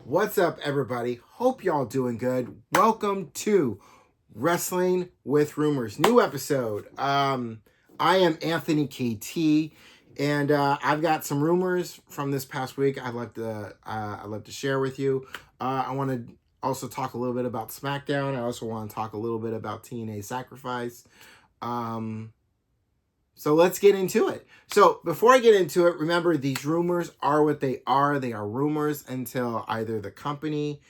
What's up, everybody? Hope y'all doing good. Welcome to Wrestling with Rumors, new episode. I am Anthony KT, and I've got some rumors from this past week. I'd like to share with you. I want to also talk a little bit about SmackDown. I also want to talk a little bit about TNA Sacrifice. So let's get into it. So before I get into it, remember these rumors are what they are. They are rumors until either the company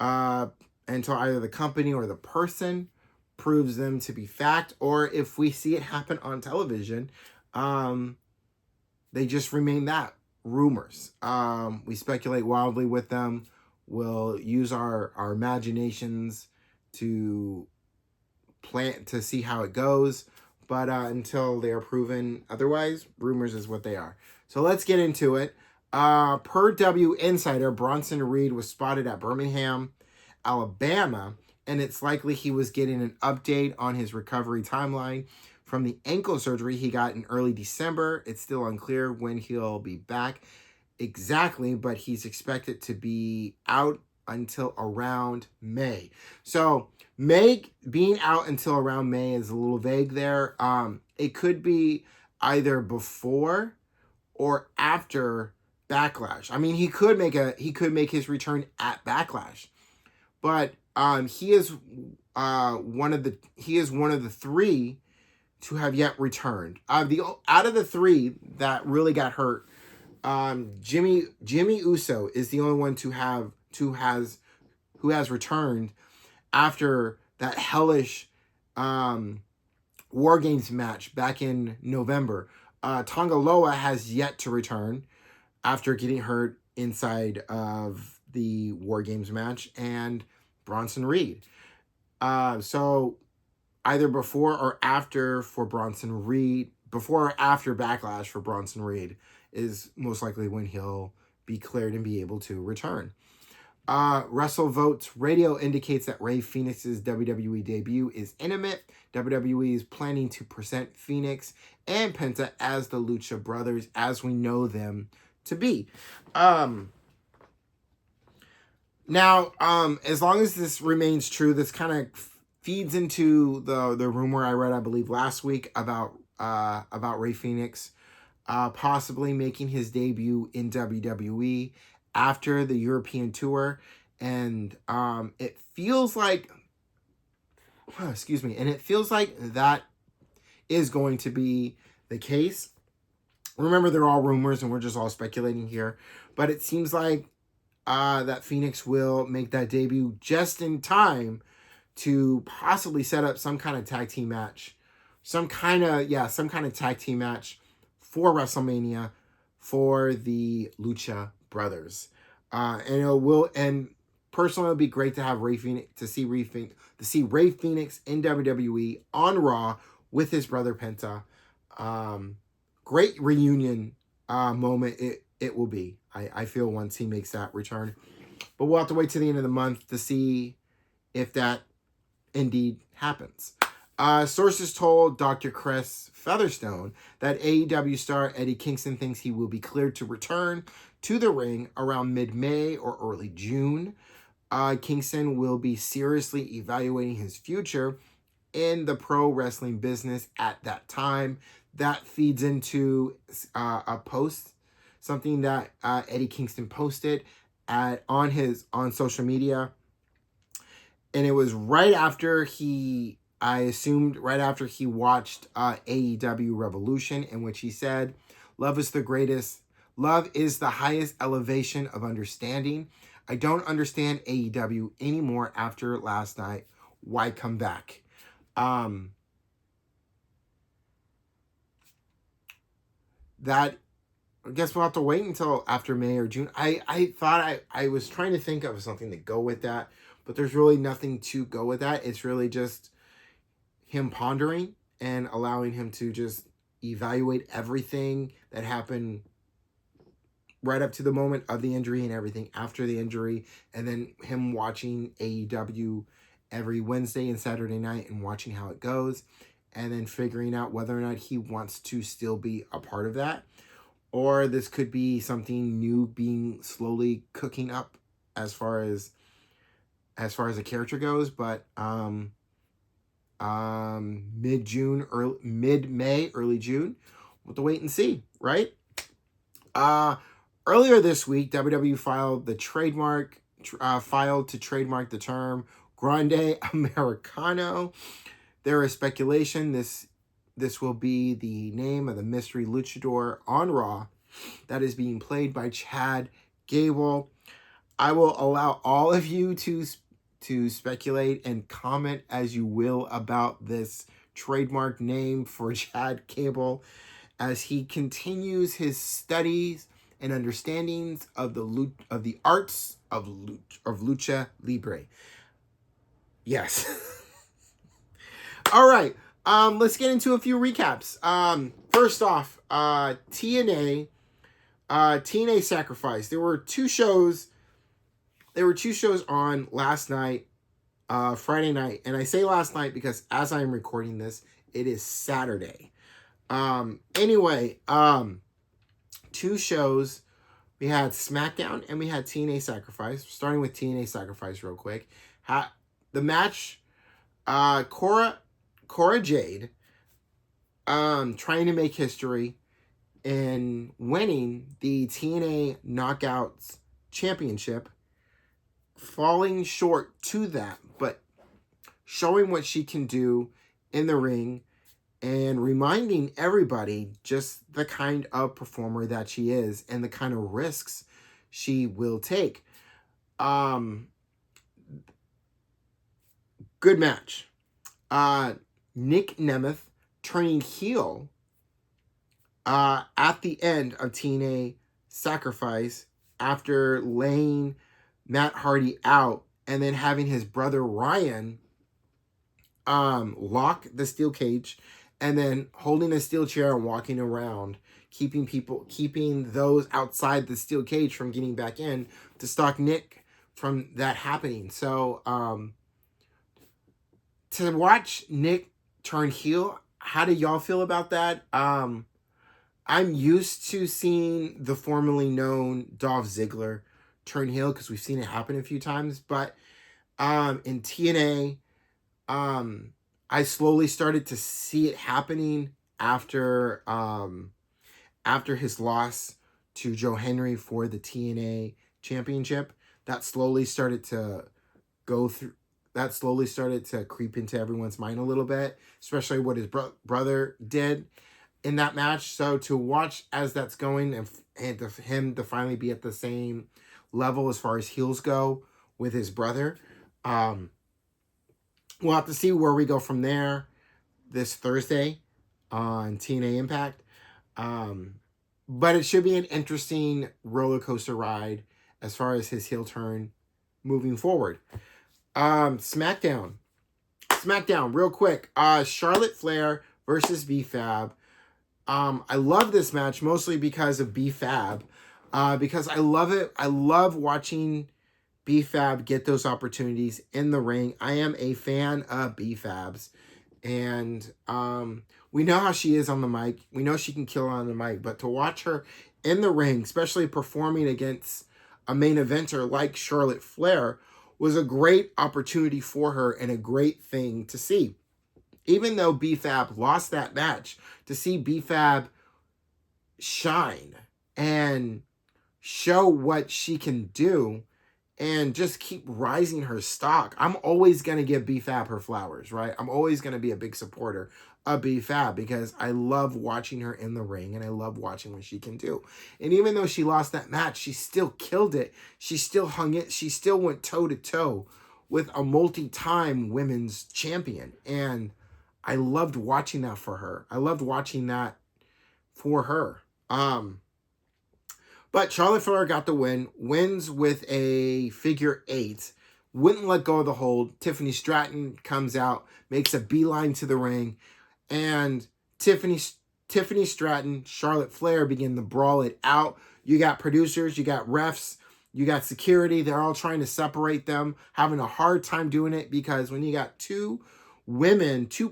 or the person proves them to be fact, or if we see it happen on television, they just remain that, rumors. We speculate wildly with them. We'll use our imaginations to plan to see how it goes. But until they are proven otherwise, rumors is what they are. So let's get into it. Per W Insider, Bronson Reed was spotted at Birmingham, Alabama, and it's likely he was getting an update on his recovery timeline from the ankle surgery he got in early December. It's still unclear when he'll be back exactly, but he's expected to be out until around May. So May being out until around May is a little vague there. It could be either before or after Backlash. I mean, he could make his return at Backlash, but he is one of the three to have yet returned. Out of the three that really got hurt, Jimmy Uso is the only one who has returned after that hellish War Games match back in November. Tonga Loa has yet to return after getting hurt inside of the War Games match, and Bronson Reed. So either before or after for Bronson Reed, before or after Backlash for Bronson Reed is most likely when he'll be cleared and be able to return. WrestleVotes Radio indicates that Rey Fenix's WWE debut is imminent. WWE is planning to present Phoenix and Penta as the Lucha Brothers as we know them to be. Now, as long as this remains true, this kind of feeds into the rumor I read, I believe, last week about Rey Fenix possibly making his debut in WWE after the European tour, and it feels like that is going to be the case. Remember, they're all rumors and we're just all speculating here, but it seems like that Phoenix will make that debut just in time to possibly set up some kind of tag team match, some kind of tag team match for WrestleMania for the Lucha Brothers. And personally, it'll be great to have Rey Fenix, to see Rey Fenix in WWE on Raw with his brother Penta. Great reunion moment it will be. I feel once he makes that return, but we'll have to wait to the end of the month to see if that indeed happens. Sources told Dr. Chris Featherstone that AEW star Eddie Kingston thinks he will be cleared to return to the ring around mid-May or early June. Kingston will be seriously evaluating his future in the pro wrestling business at that time. That feeds into a post, something that Eddie Kingston posted on social media, and it was right after he watched AEW Revolution, in which he said, "Love is the greatest. Love is the highest elevation of understanding. I don't understand AEW anymore after last night. Why come back?" That, I guess we'll have to wait until after May or June. I thought I was trying to think of something to go with that, but there's really nothing to go with that. It's really just him pondering and allowing him to just evaluate everything that happened right up to the moment of the injury and everything after the injury, and then him watching AEW every Wednesday and Saturday night and watching how it goes, and then figuring out whether or not he wants to still be a part of that, or this could be something new being slowly cooking up as far as the character goes, but mid-June, mid-May, early June. We'll have to wait and see, right? Earlier this week, WWE filed to trademark the term Grande Americano. There is speculation this will be the name of the mystery luchador on Raw that is being played by Chad Gable. I will allow all of you to speculate and comment as you will about this trademark name for Chad Gable as he continues his studies and understandings of the arts of lucha libre. Yes. All right. Let's get into a few recaps. First off, TNA Sacrifice. There were two shows on last night, Friday night. And I say last night because as I'm recording this, it is Saturday. Anyway, two shows. We had SmackDown and we had TNA Sacrifice. Starting with TNA Sacrifice real quick. The match, Cora Jade, trying to make history in winning the TNA Knockouts Championship, falling short to that, but showing what she can do in the ring and reminding everybody just the kind of performer that she is and the kind of risks she will take. Good match. Nick Nemeth turning heel at the end of TNA Sacrifice after laying Matt Hardy out and then having his brother Ryan lock the steel cage and then holding a steel chair and walking around, keeping those outside the steel cage from getting back in to stop Nick from that happening. So to watch Nick turn heel, how do y'all feel about that? I'm used to seeing the formerly known Dolph Ziggler turn heel because we've seen it happen a few times, but in TNA, I slowly started to see it happening after his loss to Joe Henry for the TNA Championship. That slowly started to creep into everyone's mind a little bit, especially what his brother did in that match. So to watch as that's going and to him to finally be at the same level as far as heels go with his brother, we'll have to see where we go from there this Thursday on TNA Impact. But it should be an interesting roller coaster ride as far as his heel turn moving forward. SmackDown, real quick. Charlotte Flair versus B-Fab. I love this match mostly because of B-Fab. Because I love it. I love watching B-Fab get those opportunities in the ring. I am a fan of B-Fab's. And we know how she is on the mic. We know she can kill on the mic. But to watch her in the ring, especially performing against a main eventer like Charlotte Flair, was a great opportunity for her and a great thing to see. Even though B-Fab lost that match, to see B-Fab shine and show what she can do and just keep rising her stock. I'm always going to give B-Fab her flowers, right? I'm always going to be a big supporter of B-Fab because I love watching her in the ring and I love watching what she can do. And even though she lost that match, she still killed it. She still hung it. She still went toe-to-toe with a multi-time women's champion. And I loved watching that for her. I loved watching that for her. But Charlotte Flair got the win. Wins with a figure 8. Wouldn't let go of the hold. Tiffany Stratton comes out, makes a beeline to the ring. And Tiffany Stratton, Charlotte Flair begin to brawl it out. You got producers, you got refs, you got security. They're all trying to separate them, having a hard time doing it because when you got two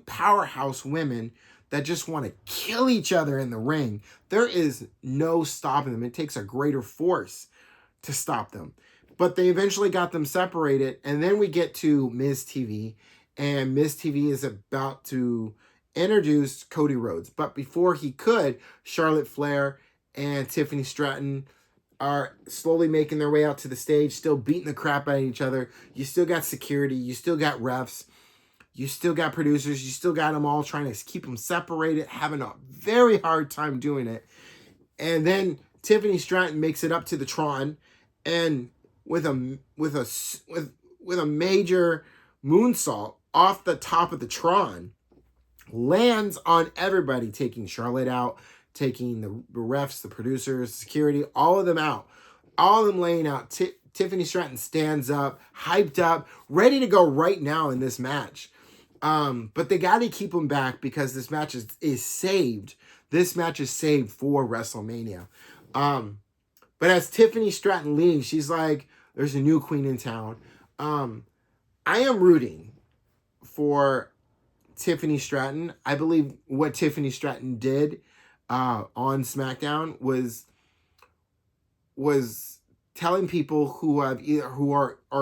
powerhouse women that just want to kill each other in the ring, there is no stopping them. It takes a greater force to stop them. But they eventually got them separated. And then we get to Miz TV. And Miz TV is about to introduce Cody Rhodes. But before he could, Charlotte Flair and Tiffany Stratton are slowly making their way out to the stage, still beating the crap out of each other. You still got security. You still got refs. You still got producers. You still got them all trying to keep them separated, having a very hard time doing it. And then Tiffany Stratton makes it up to the Tron, and with a major moonsault off the top of the Tron, lands on everybody, taking Charlotte out, taking the refs, the producers, security, all of them out. All of them laying out. Tiffany Stratton stands up, hyped up, ready to go right now in this match. But they got to keep them back because this match is saved. This match is saved for WrestleMania. But as Tiffany Stratton leaves, she's like, there's a new queen in town. I am rooting for Tiffany Stratton. I believe what Tiffany Stratton did on SmackDown was telling people who are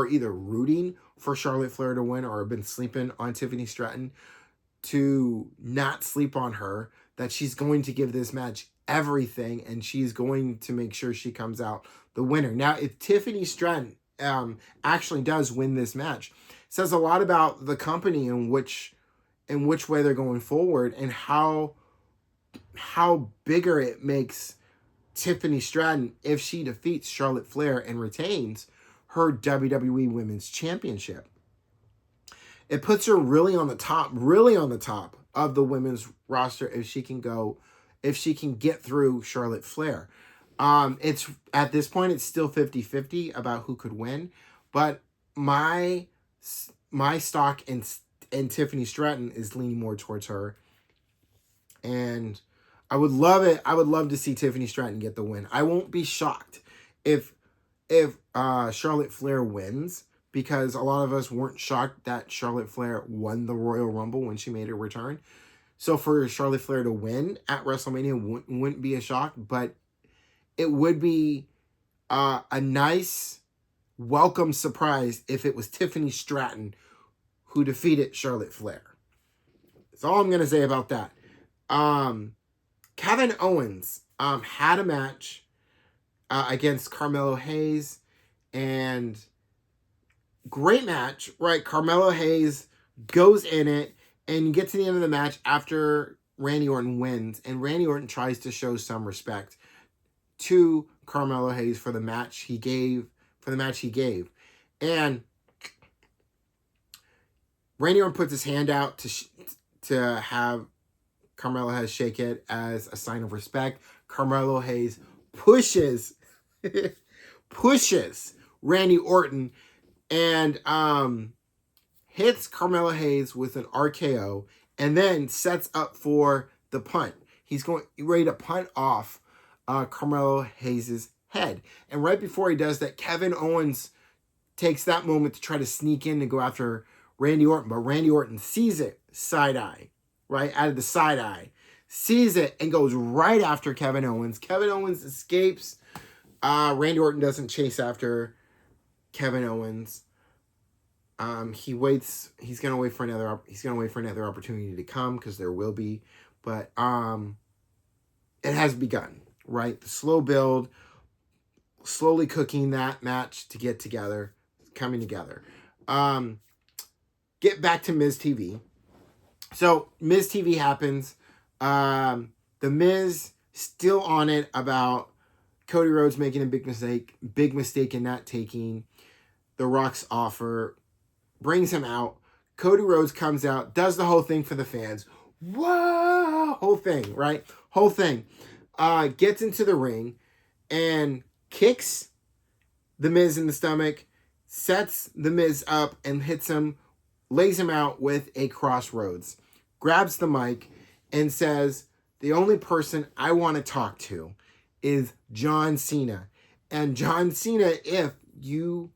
either rooting for Charlotte Flair to win or have been sleeping on Tiffany Stratton to not sleep on her, that she's going to give this match everything and she's going to make sure she comes out the winner. Now, if Tiffany Stratton actually does win this match, it says a lot about the company and which way they're going forward, and how bigger it makes Tiffany Stratton if she defeats Charlotte Flair and retains her WWE Women's Championship. It puts her really on the top of the women's roster if she can get through Charlotte Flair. It's at this point, it's still 50-50 about who could win, but my stock in Tiffany Stratton is leaning more towards her. And I would love it. I would love to see Tiffany Stratton get the win. I won't be shocked if Charlotte Flair wins, because a lot of us weren't shocked that Charlotte Flair won the Royal Rumble when she made her return. So for Charlotte Flair to win at WrestleMania wouldn't be a shock, but it would be a nice welcome surprise if it was Tiffany Stratton who defeated Charlotte Flair. That's all I'm going to say about that. Kevin Owens had a match against Carmelo Hayes, and great match, right? Carmelo Hayes goes in it, and you get to the end of the match after Randy Orton wins, and Randy Orton tries to show some respect to Carmelo Hayes for the match he gave. And Randy Orton puts his hand out to have Carmelo Hayes shake it as a sign of respect. Carmelo Hayes pushes Randy Orton and hits Carmelo Hayes with an RKO, and then sets up for the punt. He's ready to punt off Carmelo Hayes' head. And right before he does that, Kevin Owens takes that moment to try to sneak in to go after Randy Orton, but Randy Orton sees it side eye, right out of the side eye, sees it and goes right after Kevin Owens. Kevin Owens escapes. Randy Orton doesn't chase after Kevin Owens. He waits. He's gonna wait for another opportunity to come, because there will be. But it has begun, right? The slow build, slowly cooking that match to get together, coming together. Get back to Miz TV. So Miz TV happens. The Miz still on it about Cody Rhodes making a big mistake in not taking The Rock's offer. Brings him out. Cody Rhodes comes out, does the whole thing for the fans. Whoa! Whole thing, right? Whole thing. Gets into the ring and kicks the Miz in the stomach, sets the Miz up and hits him, lays him out with a crossroads, grabs the mic and says, the only person I want to talk to is John Cena. And John Cena, if you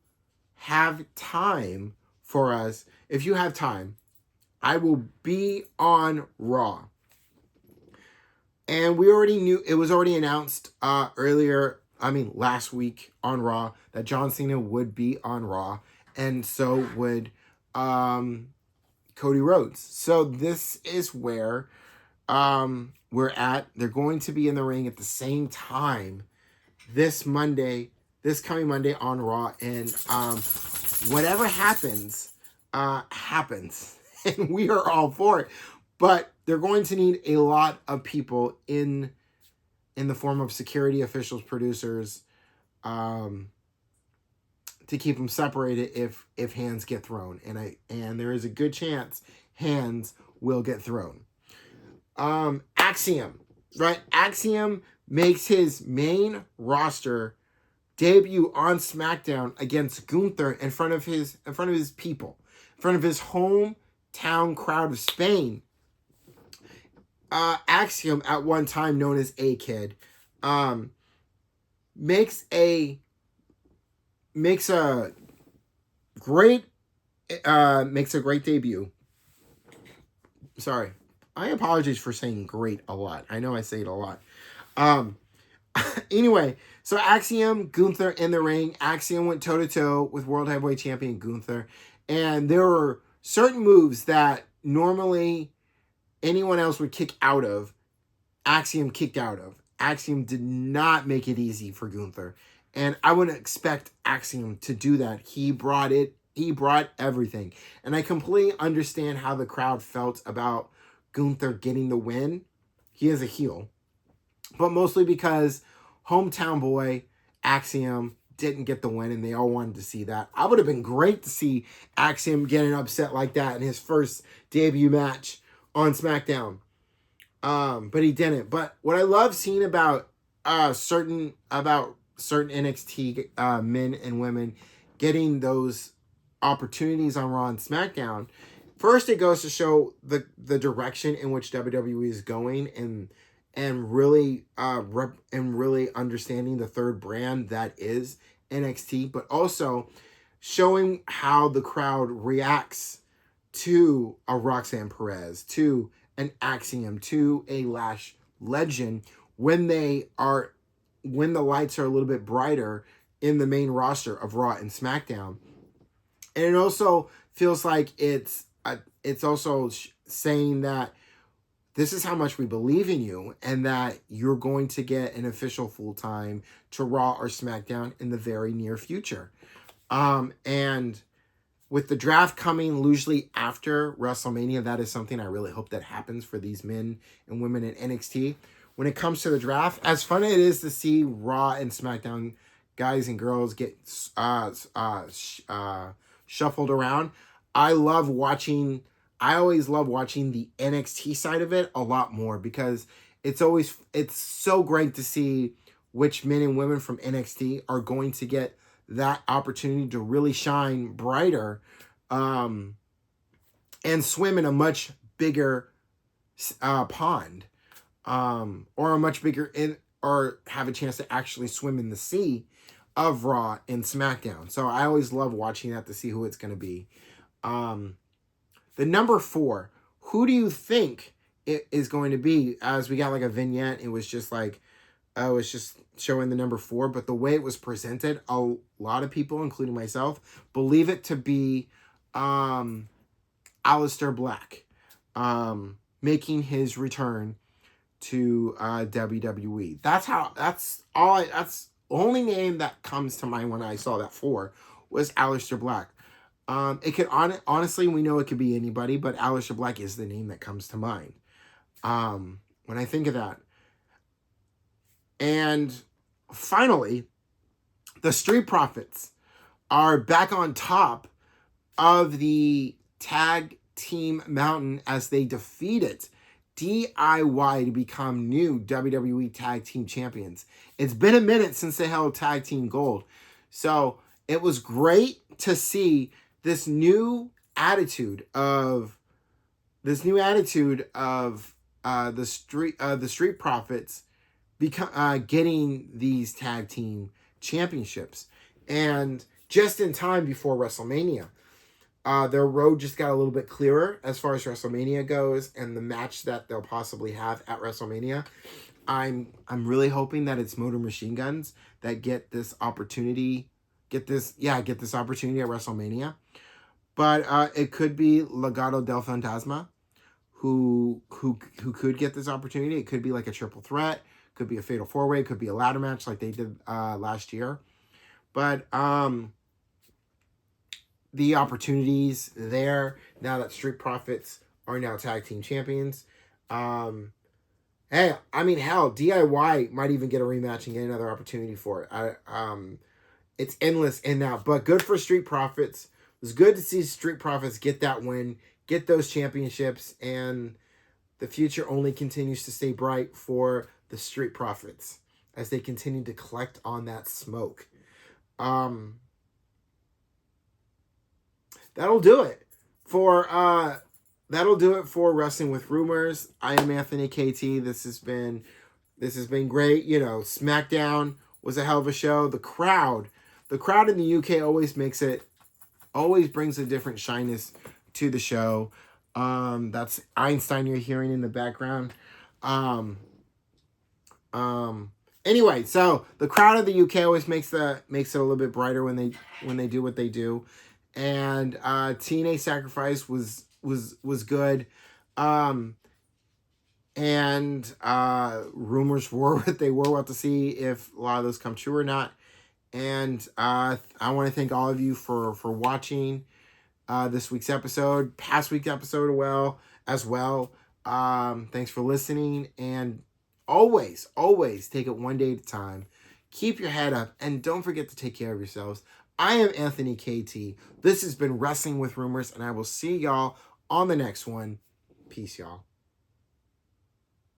have time for us, if you have time, I will be on Raw. And we already knew, it was already announced earlier last week on Raw, that John Cena would be on Raw, and so would Cody Rhodes. So this is where we're at. They're going to be in the ring at the same time this coming Monday on Raw, and whatever happens, happens, and we are all for it. But they're going to need a lot of people in the form of security officials, producers, to keep them separated if hands get thrown, and there is a good chance hands will get thrown. Axiom, right? Axiom makes his main roster debut on SmackDown against Gunther in front of his people, in front of his hometown crowd of Spain. Axiom, at one time known as A-Kid, makes a great debut. Sorry, I apologize for saying great a lot. I know I say it a lot. Anyway, so Axiom, Gunther in the ring. Axiom went toe-to-toe with World Heavyweight Champion Gunther, and there were certain moves that normally anyone else would kick out of. Axiom kicked out of. Axiom did not make it easy for Gunther, and I wouldn't expect Axiom to do that. He brought everything, and I completely understand how the crowd felt about Gunther getting the win. He is a heel, but mostly because hometown boy Axiom didn't get the win, and they all wanted to see that. I would have been great to see Axiom getting upset like that in his first debut match on SmackDown, but he didn't. But what I love seeing about certain NXT men and women getting those opportunities on Raw and SmackDown, first it goes to show the direction in which WWE is going, and really understanding the third brand that is NXT, but also showing how the crowd reacts to a Roxanne Perez, to an Axiom, to a Lash Legend when the lights are a little bit brighter in the main roster of Raw and SmackDown. And it also feels like it's also saying that this is how much we believe in you, and that you're going to get an official full-time to Raw or SmackDown in the very near future. And with the draft coming usually after WrestleMania, that is something I really hope that happens for these men and women in NXT. When it comes to the draft, as fun as it is to see Raw and SmackDown guys and girls get shuffled around, I always love watching the NXT side of it a lot more, because it's so great to see which men and women from NXT are going to get that opportunity to really shine brighter, and swim in a much bigger pond, or have a chance to actually swim in the sea of Raw and SmackDown. So I always love watching that to see who it's going to be. The number 4, who do you think it is going to be? As we got like a vignette, it was just showing the number 4, but the way it was presented, a lot of people, including myself, believe it to be Aleister Black, making his return to WWE. That's the only name that comes to mind when I saw that 4 was Aleister Black. It could honestly, we know it could be anybody, but Aleister Black is the name that comes to mind when I think of that. And finally, the Street Profits are back on top of the tag team mountain as they defeated DIY to become new WWE Tag Team Champions. It's been a minute since they held Tag Team Gold, so it was great to see this new attitude of the Street Profits getting these tag team championships, and just in time before WrestleMania. Their road just got a little bit clearer as far as WrestleMania goes, and the match that they'll possibly have at WrestleMania. I'm really hoping that it's Motor Machine Guns that get this opportunity at WrestleMania. But it could be Legado del Fantasma who could get this opportunity. It could be like a triple threat, could be a fatal four-way, could be a ladder match like they did last year. But the opportunities there now that Street Profits are now tag team champions. Hey, I mean, hell, DIY might even get a rematch and get another opportunity for it. It's endless in that, but good for Street Profits. It was good to see Street Profits get that win, get those championships, and the future only continues to stay bright for the Street Profits as they continue to collect on that smoke. That'll do it for Wrestling with Rumors. I am Anthony KT. This has been great. You know, SmackDown was a hell of a show. The crowd in the UK always brings a different shyness to the show. That's Einstein you're hearing in the background. Anyway, so the crowd of the UK always makes it a little bit brighter when they do what they do. And TNA Sacrifice was good. And rumors were what they were. We'll have to see if a lot of those come true or not. And I want to thank all of you for watching this week's episode, past week's episode as well. Thanks for listening, and always take it one day at a time. Keep your head up, and don't forget to take care of yourselves. I am Anthony KT. This has been Wrestling with Rumors, and I will see y'all on the next one. Peace, y'all.